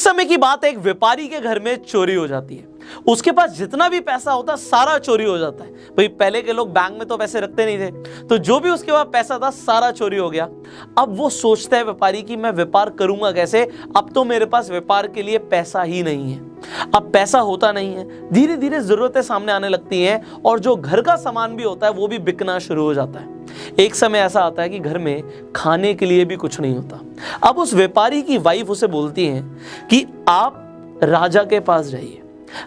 समय की बात है, एक व्यापारी के घर में चोरी हो जाती है। उसके पास जितना भी पैसा होता है सारा चोरी हो जाता है। भाई पहले के लोग बैंक में तो पैसे रखते नहीं थे, तो जो भी उसके पास पैसा था सारा चोरी हो गया। अब वो सोचता है व्यापारी कि मैं व्यापार करूंगा कैसे, अब तो मेरे पास व्यापार के लिए पैसा ही नहीं है। अब पैसा होता नहीं है, धीरे धीरे जरूरतें सामने आने लगती हैं और जो घर का सामान भी होता है वो भी बिकना शुरू हो जाता है। एक समय ऐसा आता है कि घर में खाने के लिए भी कुछ नहीं होता। अब उस व्यापारी की वाइफ उसे बोलती है कि आप राजा के पास जाइए,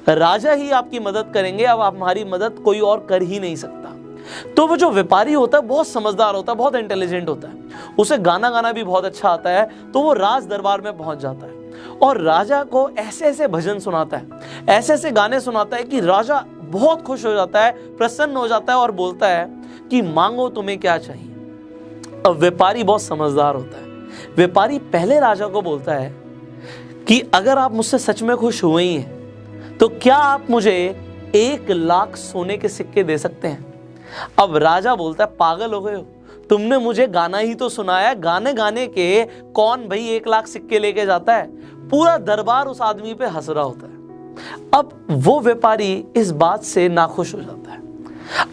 राजा ही आपकी मदद करेंगे, अब आप हमारी मदद कोई और कर ही नहीं सकता। तो वो जो व्यापारी होता है बहुत समझदार होता है, बहुत इंटेलिजेंट होता है, उसे गाना भी बहुत अच्छा आता है। तो वो राज दरबार में पहुंच जाता है और राजा को ऐसे ऐसे भजन सुनाता है, ऐसे ऐसे गाने सुनाता है कि राजा बहुत खुश हो जाता है, प्रसन्न हो जाता है और बोलता है कि मांगो तुम्हें क्या चाहिए। अब व्यापारी बहुत समझदार होता है। व्यापारी पहले राजा को बोलता है कि अगर आप मुझसे सच में खुश हुए ही हैं तो क्या आप मुझे 1 लाख सोने के सिक्के दे सकते हैं। अब राजा बोलता है पागल हो गए हो, तुमने मुझे गाना ही तो सुनाया, गाने गाने के कौन भाई 1 लाख सिक्के लेके जाता है। पूरा दरबार उस आदमी पे हंस रहा होता है। अब वो व्यापारी इस बात से नाखुश हो जाता है।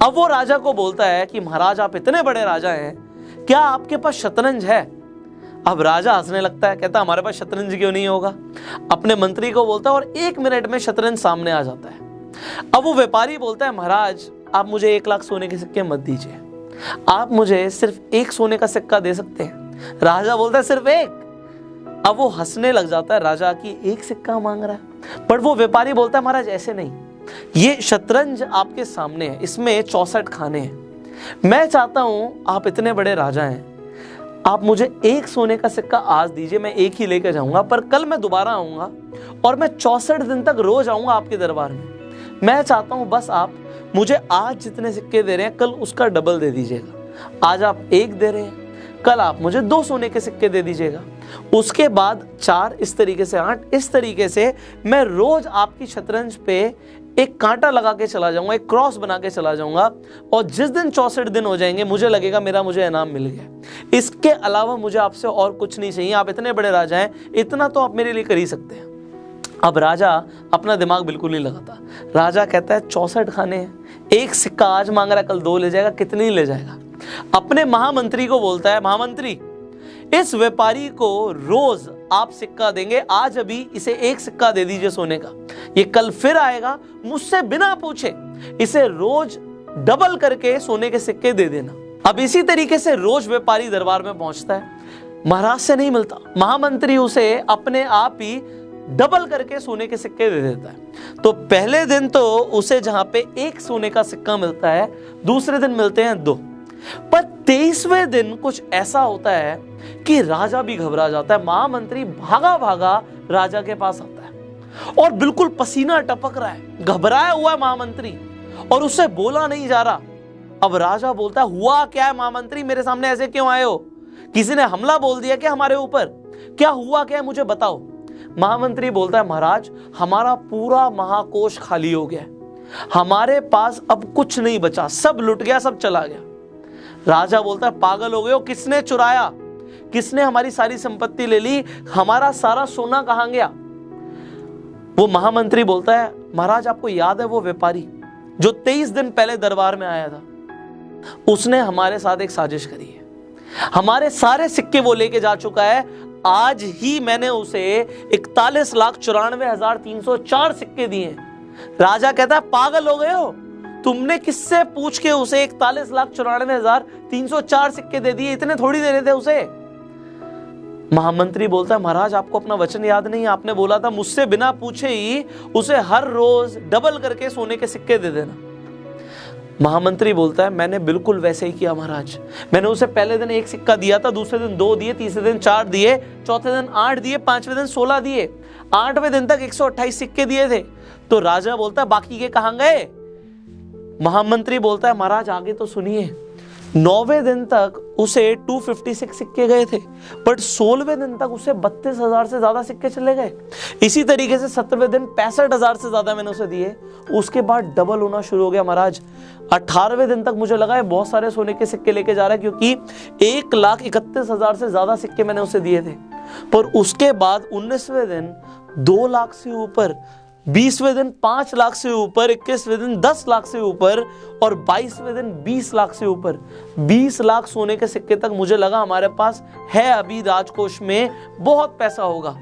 अब वो राजा को बोलता है कि महाराज आप इतने बड़े राजा हैं, क्या आपके पास शतरंज है। अब राजा हंसने लगता है, कहता हमारे पास शतरंज क्यों नहीं होगा। अपने मंत्री को बोलता है और 1 मिनट में शतरंज सामने आ जाता है। अब वो व्यापारी बोलता है महाराज आप मुझे 1 लाख सोने के सिक्के मत दीजिए, आप मुझे सिर्फ 1 सोने का सिक्का दे सकते हैं। राजा बोलता है सिर्फ 1। अब वो हंसने लग जाता है राजा की 1 सिक्का मांग रहा है। पर वो व्यापारी बोलता है महाराज ऐसे नहीं, ये शतरंज आपके सामने है, इसमें 64 खाने हैं। मैं चाहता हूं आप इतने बड़े राजा हैं, आप मुझे 1 सोने का सिक्का आज दीजिए, मैं 1 ही लेकर जाऊंगा, पर कल मैं दोबारा आऊंगा और मैं 64 दिन तक रोज आऊंगा आपके दरबार में। मैं चाहता हूं बस आप मुझे आज जितने सिक्के दे रहे हैं कल उसका डबल दे दीजिएगा। आज आप 1 दे रहे हैं, कल आप मुझे 2 सोने के सिक्के दे दीजिएगा, उसके बाद 4, इस तरीके से 8, इस तरीके से मैं रोज आपकी शतरंज पे एक कांटा लगा के चला जाऊंगा, एक क्रॉस बना के चला जाऊंगा और जिस दिन 64 दिन हो जाएंगे मुझे लगेगा मुझे इनाम मिल गया। इसके अलावा मुझे आपसे और कुछ नहीं चाहिए, आप इतने बड़े राजा हैं, इतना तो आप मेरे लिए कर ही सकते हैं। अब राजा अपना दिमाग बिल्कुल नहीं लगाता। राजा कहता है 64 खाने हैं, 1 सिक्का आज मांग रहा है, कल 2 ले जाएगा, कितनी ले जाएगा। अपने महामंत्री को बोलता है महामंत्री इस व्यापारी को रोज आप सिक्का देंगे, आज अभी इसे 1 सिक्का दे दीजिए सोने का, ये कल फिर आएगा मुझसे बिना पूछे इसे रोज डबल करके सोने के सिक्के दे देना। अब इसी तरीके से रोज व्यापारी दरबार में पहुंचता है, महाराज से नहीं मिलता, महामंत्री उसे अपने आप ही डबल करके सोने के सिक्के दे देता है। तो पहले दिन तो उसे जहां पे 1 सोने का सिक्का मिलता है, दूसरे दिन मिलते हैं 2, पर 23वें दिन कुछ ऐसा होता है कि राजा भी घबरा जाता है। महामंत्री भागा भागा राजा के पास आता है और बिल्कुल पसीना टपक रहा है, घबराया हुआ है महामंत्री और उससे बोला नहीं जा रहा। अब राजा बोलता है हुआ क्या है महामंत्री, मेरे सामने ऐसे क्यों आए हो, किसी ने हमला बोल दिया क्या हमारे ऊपर, क्या हुआ क्या है मुझे बताओ। महामंत्री बोलता है महाराज हमारा पूरा महाकोष खाली हो गया, हमारे पास अब कुछ नहीं बचा, सब लुट गया, सब चला गया। राजा बोलता है पागल हो गए हो, किसने चुराया, किसने हमारी सारी संपत्ति ले ली, हमारा सारा सोना कहां गया। वो महामंत्री बोलता है महाराज आपको याद है वो व्यापारी जो 23 दिन पहले दरबार में आया था, उसने हमारे साथ एक साजिश करी है, हमारे सारे सिक्के वो लेके जा चुका है। आज ही मैंने उसे 41,94,304 सिक्के दिए। राजा कहता है पागल हो गए हो, तुमने किससे पूछ के उसे 41,94,304 सिक्के दे दिए, इतने थोड़ी देने थे उसे। महामंत्री बोलता है महाराज आपको अपना वचन याद नहीं, आपने बोला था मुझसे बिना पूछे ही उसे हर रोज डबल करके सोने के सिक्के दे देना। महामंत्री बोलता है मैंने बिल्कुल वैसे ही किया महाराज, मैंने उसे पहले दिन 1 सिक्का दिया था, दूसरे दिन 2 दिए, तीसरे दिन 4 दिए, चौथे दिन 8 दिए, 5वें दिन 16 दिए, 8वें दिन तक 128 सिक्के दिए थे। तो राजा बोलता है बाकी के कहां गए। महामंत्री बोलता है महाराज आगे तो सुनिए, 9वें दिन तक उसे 256 सिक्के गए थे, बट 16वें दिन तक उसे 32,000 से ज्यादा सिक्के चले गए। इसी तरीके से 17वें दिन 65,000 से ज्यादा मैंने उसे दिए, उसके बाद डबल होना शुरू हो गया महाराज। 18वें दिन तक मुझे लगा है बहुत सारे सोने के सिक्के लेके जा रहा है, क्योंकि 1,31,000 से ज्यादा सिक्के मैंने उसे दिए थे। पर उसके बाद 19वें दिन 2 लाख से ऊपर, 20वें दिन 5 लाख से ऊपर, 21वें दिन 10 लाख से ऊपर और 22वें दिन 20 लाख से ऊपर। 20 लाख सोने के सिक्के तक मुझे लगा हमारे पास है, अभी राजकोष में बहुत पैसा होगा।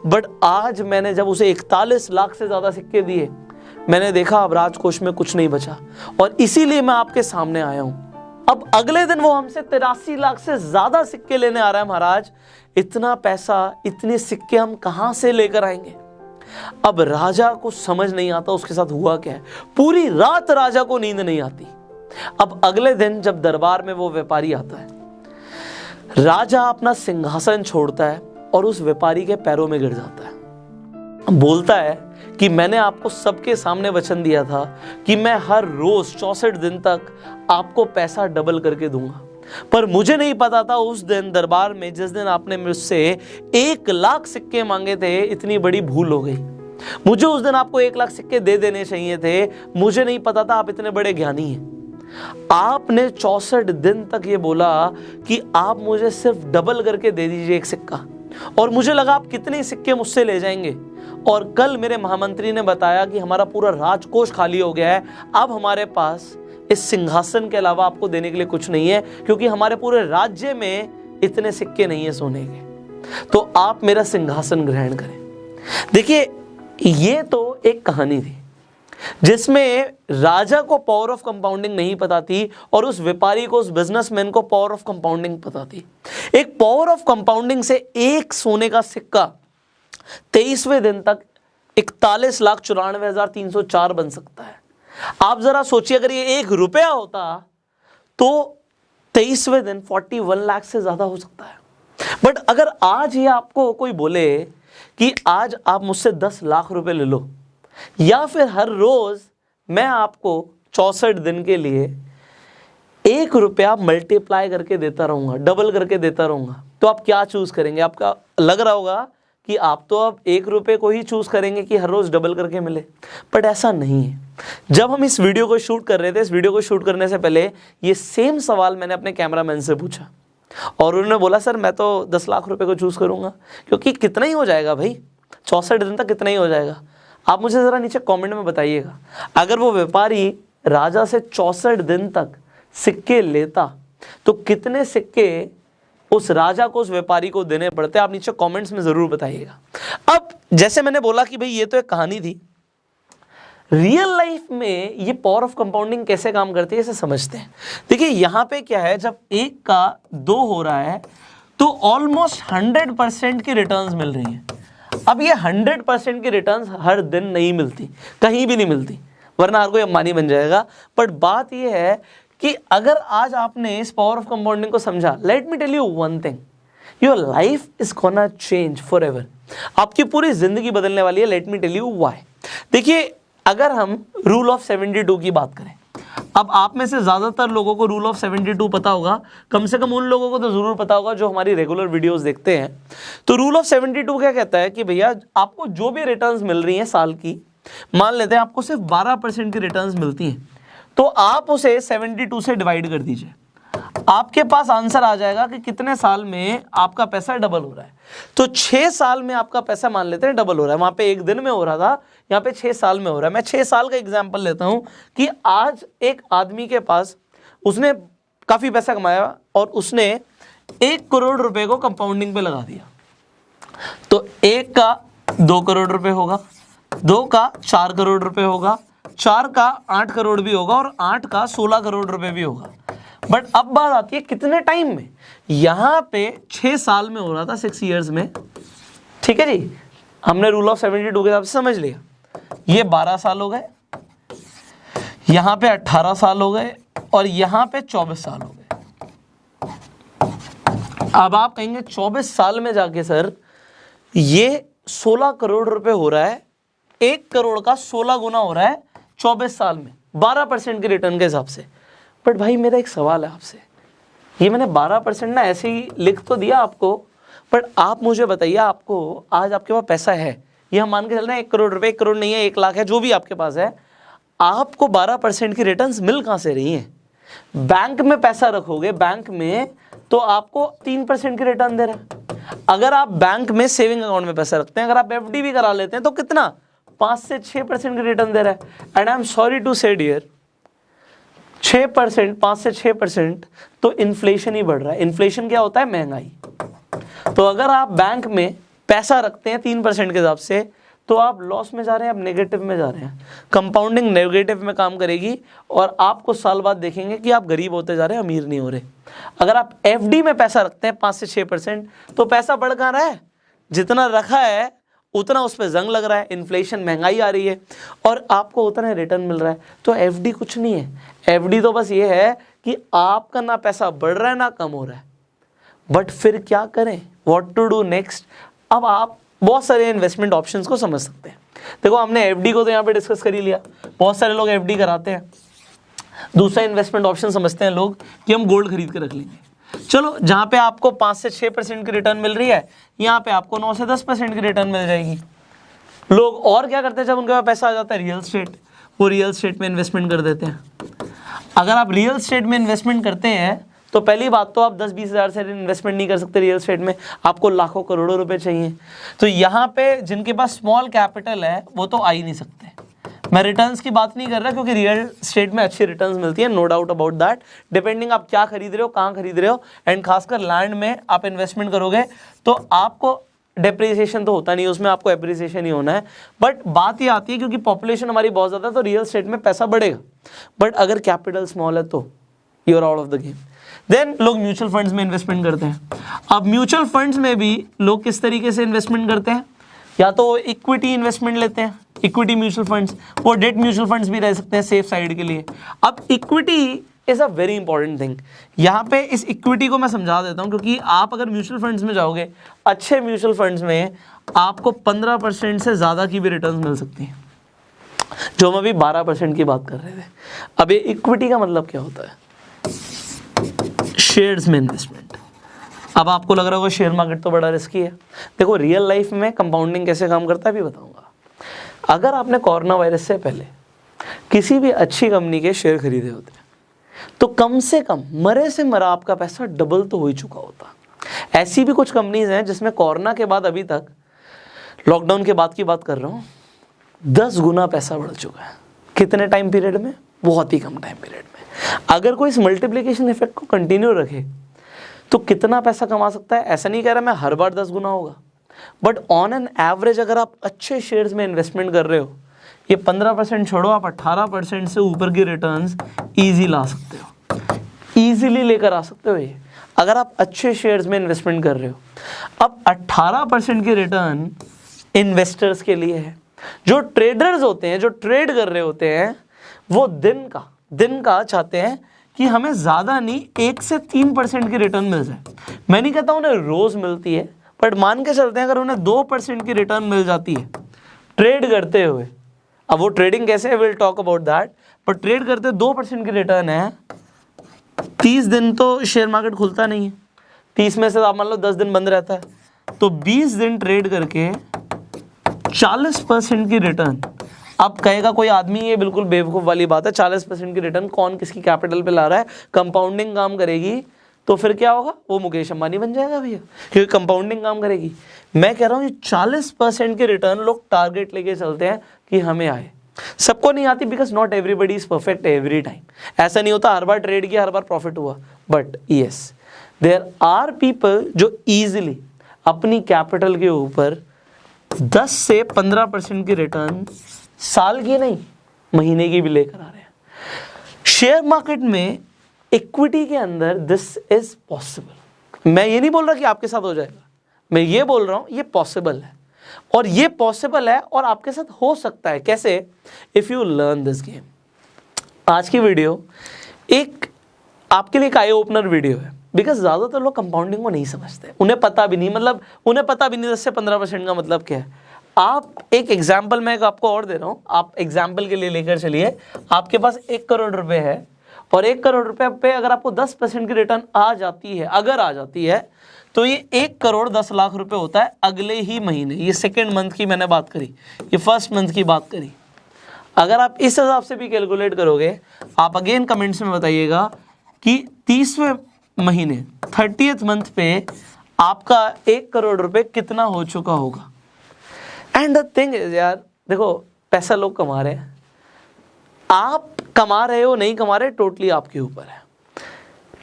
बट आज मैंने जब उसे 41 लाख से ज्यादा सिक्के दिए, मैंने देखा अब राजकोष में कुछ नहीं बचा, और इसीलिए मैं आपके सामने आया हूं। अब अगले दिन वो हमसे 83 लाख से ज्यादा सिक्के लेने आ रहा है। महाराज, इतना पैसा, इतने सिक्के हम कहां से लेकर आएंगे? अब राजा को समझ नहीं आता उसके साथ हुआ क्या है। पूरी रात राजा को नींद नहीं आती। अब अगले दिन जब दरबार में वो व्यापारी आता है, राजा अपना सिंहासन छोड़ता है और उस व्यापारी के पैरों में गिर जाता है। बोलता है कि मैंने आपको सबके सामने वचन दिया था कि मैं हर रोज 64 दिन तक आपको पैसा डबल करके दूंगा, पर मुझे नहीं पता था उस दिन दरबार में जिस दिन आपने मुझसे 1 लाख सिक्के मांगे थे, इतनी बड़ी भूल हो गई। मुझे उस दिन आपको 1 लाख सिक्के दे देने चाहिए थे, मुझे नहीं पता था आप इतने बड़े ज्ञानी हैं। आपने 64 दिन तक ये बोला कि आप मुझे सिर्फ डबल करके दे दीजिए 1 सिक्का, और मुझे लगा आप कितने सिक्के मुझसे ले जाएंगे। और कल मेरे महामंत्री ने बताया कि हमारा पूरा राजकोष खाली हो गया है, अब हमारे पास इस सिंहासन के अलावा आपको देने के लिए कुछ नहीं है, क्योंकि हमारे पूरे राज्य में इतने सिक्के नहीं है सोने के, तो आप मेरा सिंहासन ग्रहण करें। देखिए, ये तो एक कहानी थी जिसमें राजा को पावर ऑफ कंपाउंडिंग नहीं पता थी और उस व्यापारी को, उस बिजनेसमैन को पावर ऑफ कंपाउंडिंग पता थी। एक पावर ऑफ कंपाउंडिंग से एक सोने का सिक्का 23वें दिन तक 41,94,304 बन सकता है। आप जरा सोचिए, अगर ये 1 रुपया होता तो 23वें दिन 41 लाख से ज्यादा हो सकता है। बट अगर आज ये आपको कोई बोले कि आज आप मुझसे 10 लाख रुपए ले लो, या फिर हर रोज मैं आपको 64 दिन के लिए 1 रुपया मल्टीप्लाई करके देता रहूंगा, डबल करके देता रहूंगा, तो आप क्या चूज करेंगे? आपका लग रहा होगा कि आप तो अब 1 रुपये को ही चूज करेंगे कि हर रोज डबल करके मिले, बट ऐसा नहीं है। जब हम इस वीडियो को शूट कर रहे थे, इस वीडियो को शूट करने से पहले ये सेम सवाल मैंने अपने कैमरामैन से पूछा, और उन्होंने बोला सर मैं तो 10 लाख रुपए को चूज करूंगा, क्योंकि कितना ही हो जाएगा भाई, 64 दिन तक कितना ही हो जाएगा। आप मुझे जरा नीचे कमेंट में बताइएगा, अगर वो व्यापारी राजा से 64 दिन तक सिक्के लेता तो कितने सिक्के उस राजा को, उस व्यापारी को देने पड़ते? आप नीचे कमेंट्स में जरूर बताइएगा। अब जैसे मैंने बोला कि भाई ये तो एक कहानी थी, रियल लाइफ में ये पावर ऑफ कंपाउंडिंग कैसे काम करती है इसे समझते हैं। देखिए यहां पे क्या है, जब 1 का 2 हो रहा है तो ऑलमोस्ट 100% की रिटर्न्स मिल रही हैं। अब ये 100% की रिटर्न्स हर दिन नहीं मिलती, कहीं भी नहीं मिलती, वरना हर कोई अंबानी बन जाएगा। बट बात ये है कि अगर आज आपने इस पावर ऑफ कंपाउंडिंग को समझा, let me tell you one thing, your life is gonna change forever. आपकी पूरी जिंदगी बदलने वाली है। Let me tell you why. देखिए, अगर हम रूल ऑफ 72 की बात करें, अब आप में से ज्यादातर लोगों को रूल ऑफ 72 पता होगा, कम से कम उन लोगों को तो जरूर पता होगा जो हमारी रेगुलर वीडियोस देखते हैं। तो रूल ऑफ 72 क्या कहता है कि भैया आपको जो भी रिटर्न्स मिल रही हैं साल की, मान लेते हैं आपको सिर्फ 12% की रिटर्न्स मिलती हैं, तो आप उसे 72 से डिवाइड कर दीजिए, आपके पास आंसर आ जाएगा कि कितने साल में आपका पैसा डबल हो रहा है। तो 6 साल में आपका पैसा मान लेते हैं डबल हो रहा है। वहां पे 1 दिन में हो रहा था, यहाँ पे 6 साल में हो रहा है। मैं 6 साल का एग्जांपल लेता हूं कि आज एक आदमी के पास, उसने काफी पैसा कमाया और उसने 1 करोड़ रुपए को कंपाउंडिंग पे लगा दिया। तो 1 का 2 करोड़ रुपए होगा, 2 का 4 करोड़ रुपए होगा, 4 का 8 करोड़ भी होगा और 8 का 16 करोड़ रुपए भी होगा। बट अब बात आती है कितने टाइम में। यहां पे 6 साल में हो रहा था, 6 इयर्स में, ठीक है जी। हमने रूल ऑफ 72 के हिसाब से समझ लिया। ये 12 साल हो गए, यहां पे 18 साल हो गए और यहां पे 24 साल हो गए। अब आप कहेंगे 24 साल में जाके सर ये 16 करोड़ रुपए हो रहा है, 1 करोड़ का 16 गुना हो रहा है 24 साल में, 12% की रिटर्न के हिसाब से। बट भाई मेरा एक सवाल है आपसे, ये मैंने 12% ना ऐसे ही लिख तो दिया आपको, बट आप मुझे बताइए, आपको आज आपके पास पैसा है, ये हम मान के चल रहे हैं 1 करोड़ रुपए, 1 करोड़ नहीं है 1 लाख है, जो भी आपके पास है, आपको 12% की रिटर्न्स मिल कहां से रही हैं? बैंक में पैसा रखोगे, बैंक में तो आपको 3% की रिटर्न दे रहा है। अगर आप बैंक में सेविंग अकाउंट में पैसा रखते हैं, अगर आप एफडी भी करा लेते हैं तो कितना 5 से 6% की रिटर्न दे रहा है। And I am sorry to say dear 6%, 5 से 6% तो इन्फ्लेशन ही बढ़ रहा है। इन्फ्लेशन क्या होता है? महंगाई। तो अगर आप बैंक में पैसा रखते हैं 3% के हिसाब से तो आप लॉस में जा रहे हैं, आप नेगेटिव में जा रहे हैं। कंपाउंडिंग नेगेटिव में काम करेगी और आपको साल बाद देखेंगे कि आप गरीब होते जा रहे हैं, अमीर नहीं हो रहे। अगर आप एफडी में पैसा रखते हैं 5 से 6% तो पैसा बढ़ कहाँ रहा है? जितना रखा है उतना उस पर जंग लग रहा है, इन्फ्लेशन महंगाई आ रही है और आपको उतना रिटर्न मिल रहा है। तो एफडी कुछ नहीं है। एफडी तो बस ये है कि आपका ना पैसा बढ़ रहा है ना कम हो रहा है। बट फिर क्या करें? What to do next? अब आप बहुत सारे इन्वेस्टमेंट ऑप्शंस को समझ सकते हैं। देखो हमने एफडी को तो यहाँ पे डिस्कस कर ही लिया, बहुत सारे लोग एफडी कराते हैं। दूसरा इन्वेस्टमेंट ऑप्शन समझते हैं लोग कि हम गोल्ड खरीद के रख लेंगे। चलो जहाँ पे आपको 5 से 6% की रिटर्न मिल रही है, यहाँ पे आपको 9 से 10% की रिटर्न मिल जाएगी। लोग और क्या करते हैं जब उनके पास पैसा आ जाता है? Real estate. वो रियल स्टेट में इन्वेस्टमेंट कर देते हैं। अगर आप रियल स्टेट में इन्वेस्टमेंट करते हैं तो पहली बात तो आप 10-20 हज़ार से इन्वेस्टमेंट नहीं कर सकते रियल स्टेट में, आपको लाखों करोड़ों रुपए चाहिए। तो यहाँ पे जिनके पास स्मॉल कैपिटल है वो तो आ ही नहीं सकते। मैं रिटर्न्स की बात नहीं कर रहा क्योंकि रियल स्टेट में अच्छी रिटर्न्स मिलती है, no doubt about that. Depending आप क्या खरीद रहे हो, कहाँ खरीद रहे हो, एंड खासकर लैंड में आप इन्वेस्टमेंट करोगे तो आपको डेप्रिसिएशन तो होता नहीं, उसमें आपको एप्रिसिएशन ही होना है। बट बात ये आती है क्योंकि पॉपुलेशन हमारी बहुत ज़्यादा है तो रियल स्टेट में पैसा बढ़ेगा। बट अगर कैपिटल स्मॉल है तो you are out of the game. Then लोग म्यूचुअल फंड्स में इन्वेस्टमेंट करते हैं। अब म्यूचुअल फंड्स में भी लोग किस तरीके से इन्वेस्टमेंट करते हैं? या तो इक्विटी इन्वेस्टमेंट लेते हैं, इक्विटी म्यूचुअल फंड्स, और डेट म्यूचुअल फंड्स भी रह सकते हैं सेफ साइड के लिए। अब equity is a very important thing. यहाँ पे इस इक्विटी को मैं समझा देता हूँ क्योंकि आप अगर म्यूचुअल फंड्स में जाओगे, अच्छे म्यूचुअल फंड्स में आपको 15% से ज़्यादा की भी रिटर्न मिल सकती हैं, जो हम अभी 12% की बात कर रहे थे। अब ये इक्विटी का मतलब क्या होता है? शेयर्स में इन्वेस्टमेंट। अब आपको लग रहा होगा शेयर मार्केट तो बड़ा रिस्की है। देखो रियल लाइफ में कंपाउंडिंग कैसे काम करता है भी बताऊंगा। अगर आपने कोरोना वायरस से पहले किसी भी अच्छी कंपनी के शेयर खरीदे होते तो कम से कम मरे से मरा आपका पैसा डबल तो हो ही चुका होता। ऐसी भी कुछ कंपनीज हैं जिसमें कोरोना के बाद अभी तक, लॉकडाउन के बाद की बात कर रहा हूँ, 10 गुना पैसा बढ़ चुका है। कितने टाइम पीरियड में? बहुत ही कम टाइम पीरियड में। अगर कोई इस मल्टीप्लिकेशन इफेक्ट को कंटिन्यू रखे तो कितना पैसा कमा सकता है? ऐसा नहीं कह रहा मैं हर बार 10 गुना होगा, बट ऑन एन एवरेज अगर आप अच्छे शेयर्स में इन्वेस्टमेंट कर रहे हो, ये 15% छोड़ो, आप 18% से ऊपर की रिटर्न्स ईजी ला सकते हो, ईजिली लेकर आ सकते हो ये, अगर आप अच्छे शेयर्स में इन्वेस्टमेंट कर रहे हो। अब 18% की रिटर्न इन्वेस्टर्स के लिए है। जो ट्रेडर्स होते हैं, जो ट्रेड कर रहे होते हैं, वो दिन का चाहते हैं कि हमें ज़्यादा नहीं 1 से 3% की रिटर्न मिल जाए। मैं नहीं कहता उन्हें रोज़ मिलती है, बट मान के चलते हैं अगर उन्हें 2% की रिटर्न मिल जाती है ट्रेड करते हुए। अब वो ट्रेडिंग कैसे है, विल टॉक अबाउट दैट, पर ट्रेड करते 2% की रिटर्न है। 30 दिन तो शेयर मार्केट खुलता नहीं है, 30 में से आप मान लो 10 दिन बंद रहता है, तो 20 दिन ट्रेड करके 40% की रिटर्न। अब कहेगा कोई आदमी ये बिल्कुल बेवकूफ़ वाली बात है, 40% की रिटर्न कौन किसकी कैपिटल पे ला रहा है? कंपाउंडिंग काम करेगी तो फिर क्या होगा? वो मुकेश अंबानी बन जाएगा भैया, क्योंकि कंपाउंडिंग काम करेगी। मैं कह रहा हूँ ये 40% की रिटर्न लोग टारगेट लेके चलते हैं कि हमें आए। सबको नहीं आती, because not everybody is perfect every time. ऐसा नहीं होता हर बार ट्रेड किया हर बार प्रॉफिट हुआ, but yes there are people जो ईजिली अपनी कैपिटल के ऊपर 10 से 15% की रिटर्न साल की नहीं महीने की भी लेकर आ रहे हैं। शेयर मार्केट में इक्विटी के अंदर दिस इज पॉसिबल। मैं ये नहीं बोल रहा कि आपके साथ हो जाएगा, मैं ये बोल रहा हूं ये पॉसिबल है, और ये पॉसिबल है और आपके साथ हो सकता है। कैसे? If you learn this game. आज की वीडियो एक आपके लिए एक आई ओपनर वीडियो है, बिकॉज ज़्यादातर लोग कंपाउंडिंग को नहीं समझते, उन्हें पता भी नहीं, मतलब उन्हें पता भी नहीं 10 से 15% का मतलब क्या है। आप एक एग्जाम्पल मैं आपको और दे रहा हूँ, आप एग्जाम्पल के लिए लेकर चलिए। आपके पास 1 करोड़ रुपए है और 1 करोड़ रुपए पे अगर आपको 10% की रिटर्न आ जाती है, अगर आ जाती है, तो ये 1 करोड़ 10 लाख रुपए होता है अगले ही महीने। ये सेकेंड मंथ की मैंने बात करी, ये फर्स्ट मंथ की बात करी। अगर आप इस हिसाब से भी कैलकुलेट करोगे, आप अगेन कमेंट्स में बताइएगा कि 30वें महीने 30th मंथ पे आपका 1 करोड़ रुपए कितना हो चुका होगा। एंड द थिंग इज यार, देखो पैसा लोग कमा रहे हैं, आप कमा रहे हो नहीं कमा रहे टोटली आपके ऊपर है।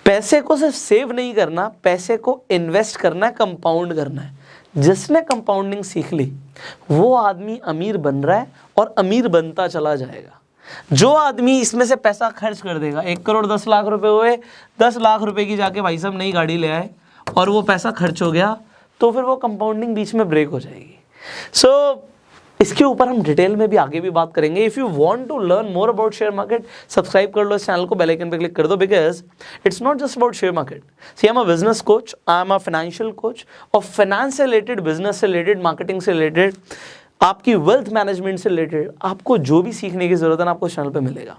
पैसे को सिर्फ सेव नहीं करना, पैसे को इन्वेस्ट करना है, कंपाउंड करना है। जिसने कंपाउंडिंग सीख ली वो आदमी अमीर बन रहा है और अमीर बनता चला जाएगा। जो आदमी इसमें से पैसा खर्च कर देगा, 1 करोड़ 10 लाख रुपए हुए, 10 लाख रुपए की जाके भाई साहब नई गाड़ी ले आए और वो पैसा खर्च हो गया, तो फिर वो कंपाउंडिंग बीच में ब्रेक हो जाएगी। सो इसके ऊपर हम डिटेल में भी आगे भी बात करेंगे। If you want to learn more about share market, subscribe कर लो इस चैनल को, बेल आइकन पे क्लिक कर दो, because it's not just about share market. See I am a business coach, I am a financial coach, और finance से related, business से रिलेटेड, मार्केटिंग से रिलेटेड, आपकी वेल्थ मैनेजमेंट से रिलेटेड आपको जो भी सीखने की जरूरत है ना, आपको इस चैनल पे मिलेगा।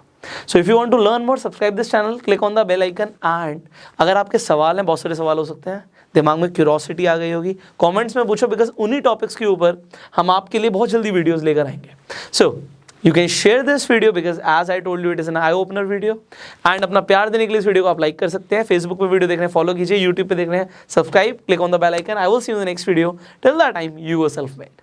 So if you want to learn more, subscribe this channel, click on the bell icon. And अगर आपके सवाल हैं, बहुत सारे सवाल हो सकते हैं, दिमाग में क्यूरोसिटी आ गई होगी, कमेंट्स में पूछो, बिकॉज उन्हीं टॉपिक्स के ऊपर हम आपके लिए बहुत जल्दी वीडियोस लेकर आएंगे। So you can share this video because as I told you it is an eye opener video. And अपना प्यार देने के लिए इस वीडियो को आप लाइक कर सकते हैं। फेसबुक पे वीडियो देख रहे हैं फॉलो कीजिए, यूट्यूब पे देख रहे हैं subscribe, click on the bell icon. I will see you in the next video. Till that time, you are self made.